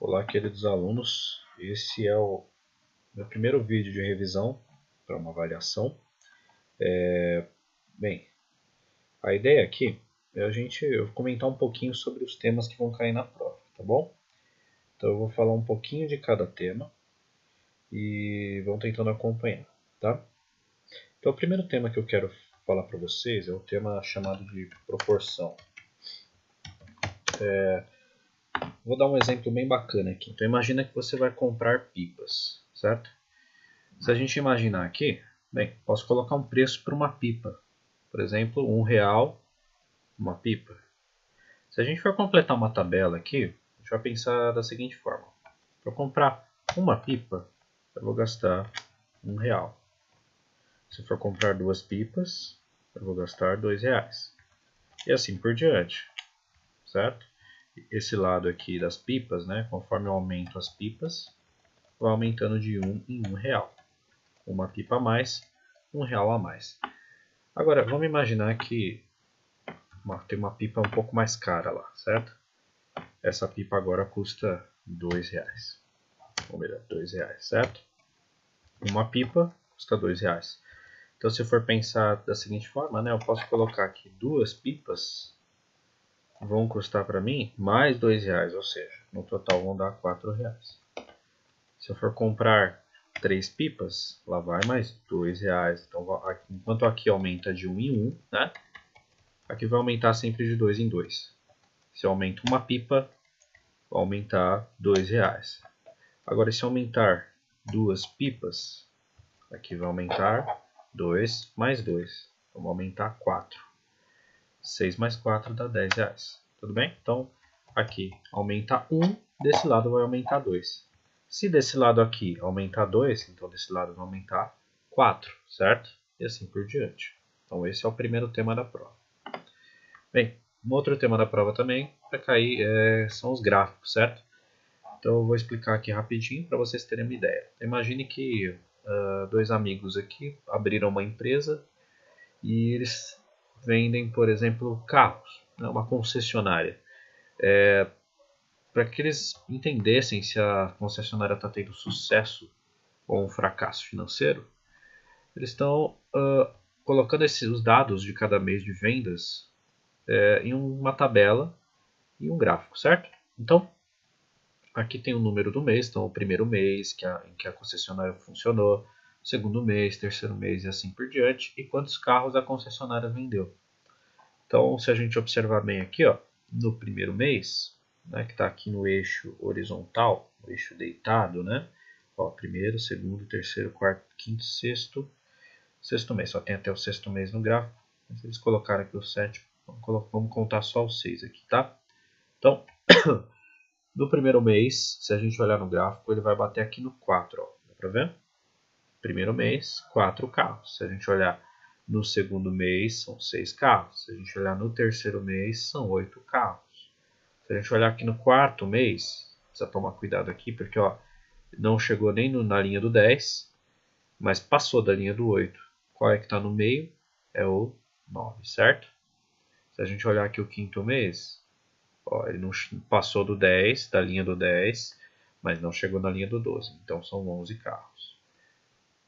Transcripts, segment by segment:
Olá, queridos alunos. Esse é o meu primeiro vídeo de revisão para uma avaliação. Bem, a ideia aqui é eu comentar um pouquinho sobre os temas que vão cair na prova, tá bom? Então eu vou falar um pouquinho de cada tema e vão tentando acompanhar, tá? Então o primeiro tema que eu quero falar para vocês é o tema chamado de proporção. Vou dar um exemplo bem bacana aqui. Então imagina que você vai comprar pipas, certo? Se a gente imaginar aqui, bem, posso colocar um preço para uma pipa. Por exemplo, R$1 uma pipa. Se a gente for completar uma tabela aqui, a gente vai pensar da seguinte forma. Para comprar uma pipa, eu vou gastar R$1. Se for comprar duas pipas, eu vou gastar R$2. E assim por diante, certo? Esse lado aqui das pipas, né, conforme eu aumento as pipas, vai aumentando de R$1 em R$1. Uma pipa a mais, R$1 a mais. Agora, vamos imaginar que tem uma pipa um pouco mais cara lá, certo? Essa pipa agora custa R$2. Ou melhor, R$2, certo? Uma pipa custa R$2. Então, se eu for pensar da seguinte forma, né, eu posso colocar aqui duas pipas vão custar para mim mais R$2, ou seja, no total vão dar R$4. Se eu for comprar 3 pipas, lá vai mais R$2. Então, enquanto aqui aumenta de 1 em 1, né, aqui vai aumentar sempre de 2 em 2. Se eu aumento uma pipa, vai aumentar R$2. Agora, se eu aumentar duas pipas, aqui vai aumentar 2 mais 2. Vamos aumentar 4. 6 mais 4 dá R$10. Tudo bem? Então, aqui aumenta 1, desse lado vai aumentar 2. Se desse lado aqui aumentar 2, então desse lado vai aumentar 4, certo? E assim por diante. Então, esse é o primeiro tema da prova. Bem, um outro tema da prova também vai cair são os gráficos, certo? Então eu vou explicar aqui rapidinho para vocês terem uma ideia. Imagine que dois amigos aqui abriram uma empresa e eles vendem, por exemplo, carros, né, uma concessionária. Para que eles entendessem se a concessionária está tendo sucesso ou um fracasso financeiro, eles estão colocando os dados de cada mês de vendas em uma tabela e um gráfico, certo? Então, aqui tem o número do mês, então o primeiro mês em que a concessionária funcionou, segundo mês, terceiro mês e assim por diante, e quantos carros a concessionária vendeu. Então, se a gente observar bem aqui, ó, no primeiro mês, né, que está aqui no eixo horizontal, o eixo deitado, né? Ó, primeiro, segundo, terceiro, quarto, quinto, sexto mês. Só tem até o sexto mês no gráfico. Se eles colocaram aqui o sétimo, vamos contar só os 6 aqui, tá? Então, no primeiro mês, se a gente olhar no gráfico, ele vai bater aqui no 4, ó. Dá para ver? Primeiro mês, 4 carros. Se a gente olhar no segundo mês, são 6 carros. Se a gente olhar no terceiro mês, são 8 carros. Se a gente olhar aqui no quarto mês, precisa tomar cuidado aqui, porque ó, não chegou nem na linha do 10, mas passou da linha do 8. Qual é que está no meio? É o 9, certo? Se a gente olhar aqui o quinto mês, ó, ele não passou do 10, da linha do 10, mas não chegou na linha do 12. Então são 11 carros.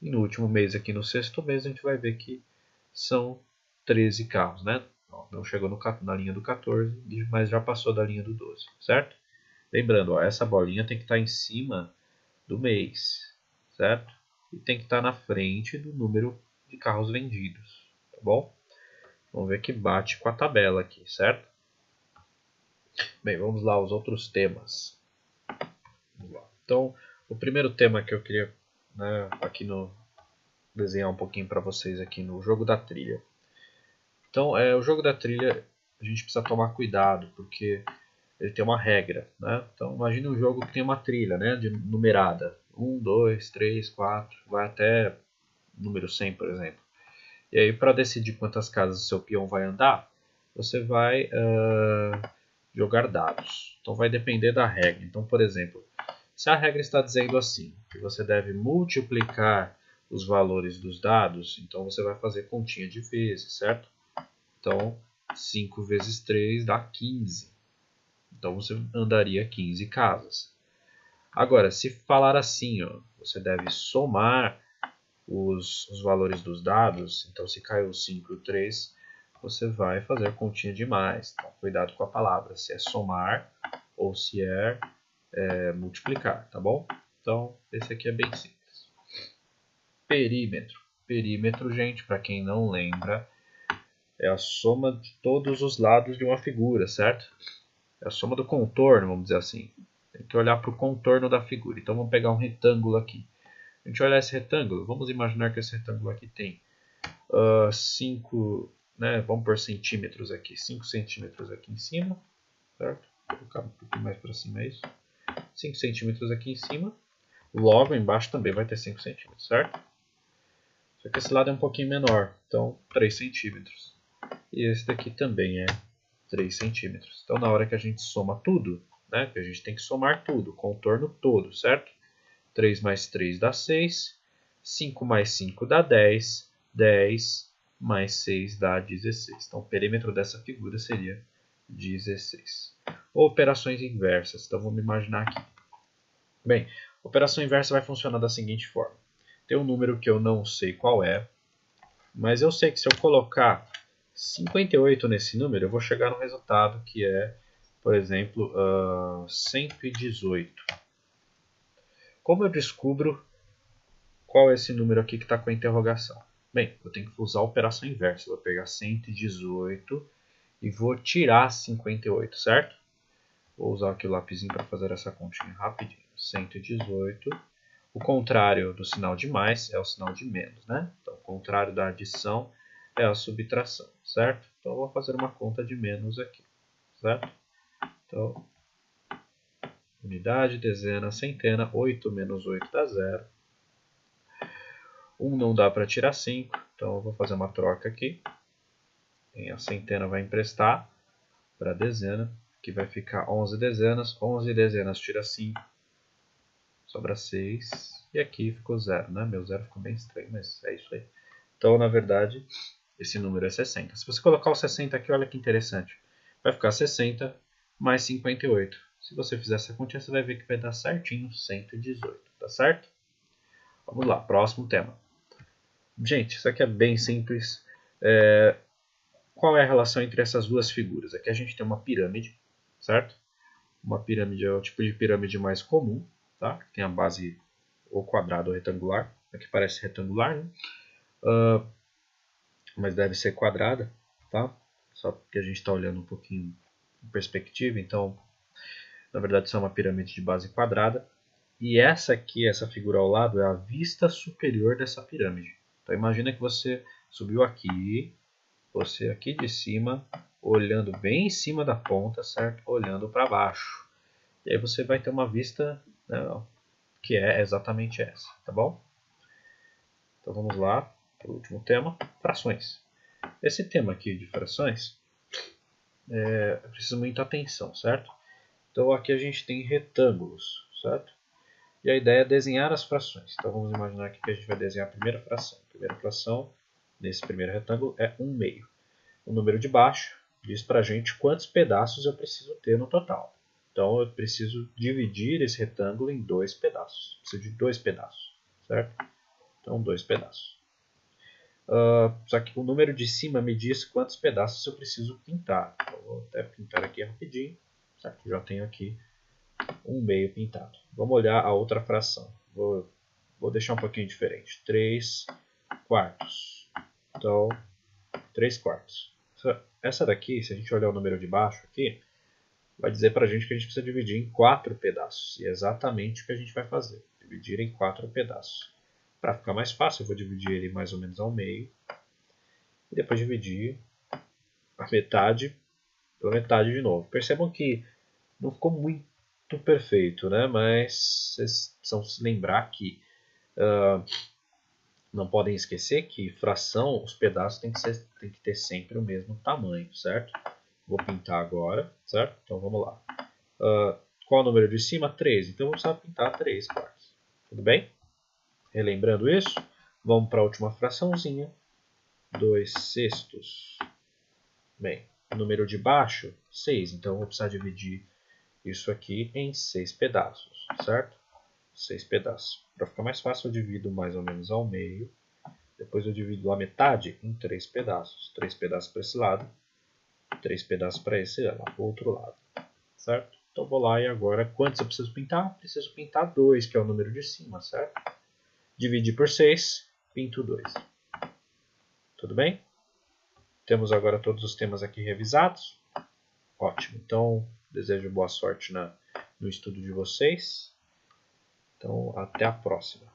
E no último mês, aqui no sexto mês, a gente vai ver que são 13 carros, né? Não chegou na linha do 14, mas já passou da linha do 12, certo? Lembrando, ó, essa bolinha tem que estar em cima do mês, certo? E tem que estar na frente do número de carros vendidos, tá bom? Vamos ver que bate com a tabela aqui, certo? Bem, vamos lá, os outros temas. Vamos lá. Então, o primeiro tema que eu queria, né, aqui desenhar um pouquinho para vocês aqui no jogo da trilha. Então, o jogo da trilha, a gente precisa tomar cuidado, porque ele tem uma regra, né? Então, imagine um jogo que tem uma trilha, né, numerada. 1, 2, 3, 4, vai até número 100, por exemplo. E aí, para decidir quantas casas o seu peão vai andar, você vai jogar dados. Então, vai depender da regra. Então, por exemplo, se a regra está dizendo assim, que você deve multiplicar os valores dos dados, então você vai fazer continha de vezes, certo? Então, 5 vezes 3 dá 15. Então, você andaria 15 casas. Agora, se falar assim, ó, você deve somar os valores dos dados. Então, se caiu o 5 e o 3, você vai fazer a continha de mais. Então, cuidado com a palavra, se é somar ou se é multiplicar, tá bom? Então, esse aqui é bem simples. Perímetro. Perímetro, gente, para quem não lembra, é a soma de todos os lados de uma figura, certo? É a soma do contorno, vamos dizer assim. Tem que olhar para o contorno da figura. Então, vamos pegar um retângulo aqui. A gente olhar esse retângulo, vamos imaginar que esse retângulo aqui tem 5, né, vamos por centímetros aqui, 5 centímetros aqui em cima, certo? Vou colocar um pouquinho mais para cima, é isso? 5 centímetros aqui em cima, logo embaixo também vai ter 5 centímetros, certo? Só que esse lado é um pouquinho menor, então 3 centímetros. E esse daqui também é 3 centímetros. Então na hora que a gente soma tudo, né, que a gente tem que somar tudo, o contorno todo, certo? 3 mais 3 dá 6, 5 mais 5 dá 10, 10 mais 6 dá 16. Então o perímetro dessa figura seria 16. Operações inversas, então vamos imaginar aqui. Bem, a operação inversa vai funcionar da seguinte forma. Tem um número que eu não sei qual é, mas eu sei que se eu colocar 58 nesse número, eu vou chegar no resultado que é, por exemplo, 118. Como eu descubro qual é esse número aqui que está com a interrogação? Bem, eu tenho que usar a operação inversa. Eu vou pegar 118 e vou tirar 58, certo? Vou usar aqui o lapisinho para fazer essa continha rapidinho. 118. O contrário do sinal de mais é o sinal de menos, né? Então, o contrário da adição é a subtração, certo? Então, eu vou fazer uma conta de menos aqui, certo? Então, unidade, dezena, centena, 8 menos 8 dá 0. 1 não dá para tirar 5, então eu vou fazer uma troca aqui. A centena vai emprestar para a dezena, que vai ficar 11 dezenas. 11 dezenas tira 5, sobra 6. E aqui ficou 0, né? Meu 0 ficou bem estranho, mas é isso aí. Então, na verdade, esse número é 60. Se você colocar o 60 aqui, olha que interessante. Vai ficar 60 mais 58. Se você fizer essa continha, você vai ver que vai dar certinho 118, tá certo? Vamos lá, próximo tema. Gente, isso aqui é bem simples. Qual é a relação entre essas duas figuras? Aqui a gente tem uma pirâmide, certo? Uma pirâmide é o tipo de pirâmide mais comum, tá? Tem a base ou quadrada ou retangular. Aqui parece retangular, né? Mas deve ser quadrada, tá? Só porque a gente está olhando um pouquinho em perspectiva, então, na verdade, isso é uma pirâmide de base quadrada. E essa aqui, essa figura ao lado, é a vista superior dessa pirâmide. Então, imagina que você subiu aqui, você aqui de cima, olhando bem em cima da ponta, certo? Olhando para baixo. E aí você vai ter uma vista, né, que é exatamente essa, tá bom? Então vamos lá para o último tema, frações. Esse tema aqui de frações precisa muita atenção, certo? Então aqui a gente tem retângulos, certo? E a ideia é desenhar as frações. Então vamos imaginar aqui que a gente vai desenhar a primeira fração. A primeira fração, nesse primeiro retângulo, é 1/2. O número de baixo diz para a gente quantos pedaços eu preciso ter no total. Então eu preciso dividir esse retângulo em 2 pedaços. Preciso de 2 pedaços, certo? Então 2 pedaços. Só que o número de cima me diz quantos pedaços eu preciso pintar. Então, vou até pintar aqui rapidinho, certo? Já tenho aqui 1/2 pintado. Vamos olhar a outra fração. Vou deixar um pouquinho diferente. 3 quartos. Então, 3 quartos. Essa daqui, se a gente olhar o número de baixo aqui, vai dizer para a gente que a gente precisa dividir em 4 pedaços. E é exatamente o que a gente vai fazer. Dividir em 4 pedaços. Para ficar mais fácil, eu vou dividir ele mais ou menos ao meio. E depois dividir a metade pela metade de novo. Percebam que não ficou muito perfeito, né? Mas vocês precisam se lembrar que não podem esquecer que fração, os pedaços tem que ter sempre o mesmo tamanho, certo? Vou pintar agora, certo? Então vamos lá. Qual é o número de cima? 3. Então eu vou precisar pintar 3 quartos. Tudo bem? Relembrando isso, vamos para a última fraçãozinha. 2 sextos. Bem, o número de baixo, 6. Então eu vou precisar dividir isso aqui em 6 pedaços, certo? 6 pedaços. Para ficar mais fácil, eu divido mais ou menos ao meio. Depois eu divido a metade em 3 pedaços. 3 pedaços para esse lado, 3 pedaços para esse outro lado. Certo? Então vou lá e agora, quantos eu preciso pintar? Preciso pintar 2, que é o número de cima, certo? Dividir por 6, pinto 2. Tudo bem? Temos agora todos os temas aqui revisados. Ótimo. Então, desejo boa sorte no estudo de vocês. Então, até a próxima.